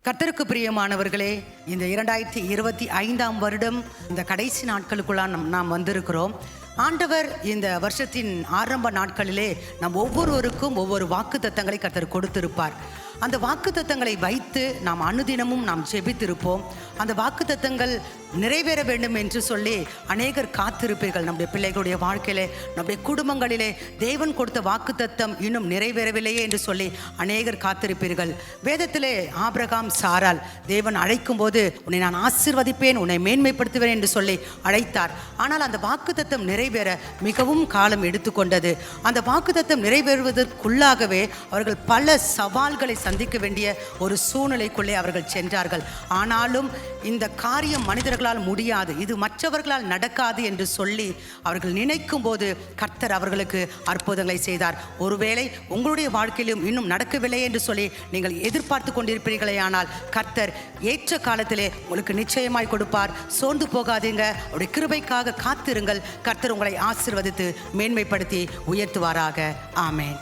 கர்த்தருக்கு பிரியமானவர்களே, இந்த 2025 வருடம் இந்த கடைசி நாட்களுக்குள்ளான் நாம் வந்திருக்கிறோம். ஆண்டவர் இந்த வருஷத்தின் ஆரம்ப நாட்களிலே நம் ஒவ்வொருவருக்கும் ஒவ்வொரு வாக்குத்தத்தங்களை கர்த்தர் கொடுத்திருப்பார். அந்த வாக்குத்தத்தங்களை வைத்து நாம் அனுதினமும் நாம் ஜெபித்திருப்போம். அந்த வாக்குத்தத்தங்கள் நிறைவேற வேண்டும் என்று சொல்லி அநேகர் காத்திருப்பீர்கள். நம்முடைய பிள்ளைகளுடைய வாழ்க்கையிலே, நம்முடைய குடும்பங்களிலே தேவன் கொடுத்த வாக்குத்தத்தம் இன்னும் நிறைவேறவில்லையே என்று சொல்லி அநேகர் காத்திருப்பீர்கள். வேதத்திலே ஆபிரகாம் சாரால் தேவன் அழைக்கும் போது உன்னை நான் ஆசீர்வதிப்பேன், உன்னை மேன்மைப்படுத்துவேன் என்று சொல்லி அழைத்தார். ஆனால் அந்த வாக்குத்தத்தம் நிறைவேற மிகவும் காலம் எடுத்துக்கொண்டது. அந்த வாக்குத்தத்தம் நிறைவேறுவதற்குள்ளாகவே அவர்கள் பல சவால்களை சந்திக்க வேண்டிய ஒரு சூழ்நிலைக்குள்ளே அவர்கள் சென்றார்கள். ஆனாலும் இந்த காரியம் மனிதர்களால் முடியாது, இது மற்றவர்களால் நடக்காது என்று சொல்லி அவர்கள் நினைக்கும் போது கர்த்தர் அவர்களுக்கு அற்புதங்களை செய்தார். ஒருவேளை உங்களுடைய வாழ்க்கையிலும் இன்னும் நடக்கவில்லை என்று சொல்லி நீங்கள் எதிர்பார்த்து கொண்டிருப்பீர்களே, ஆனால் கர்த்தர் ஏற்ற காலத்திலே உங்களுக்கு நிச்சயமாய் கொடுப்பார். சோர்ந்து போகாதீங்க, அவருடைய கிருபைக்காக காத்திருங்கள். கர்த்தர் உங்களை ஆசீர்வதித்து மேன்மைப்படுத்தி உயர்த்துவாராக. ஆமேன்.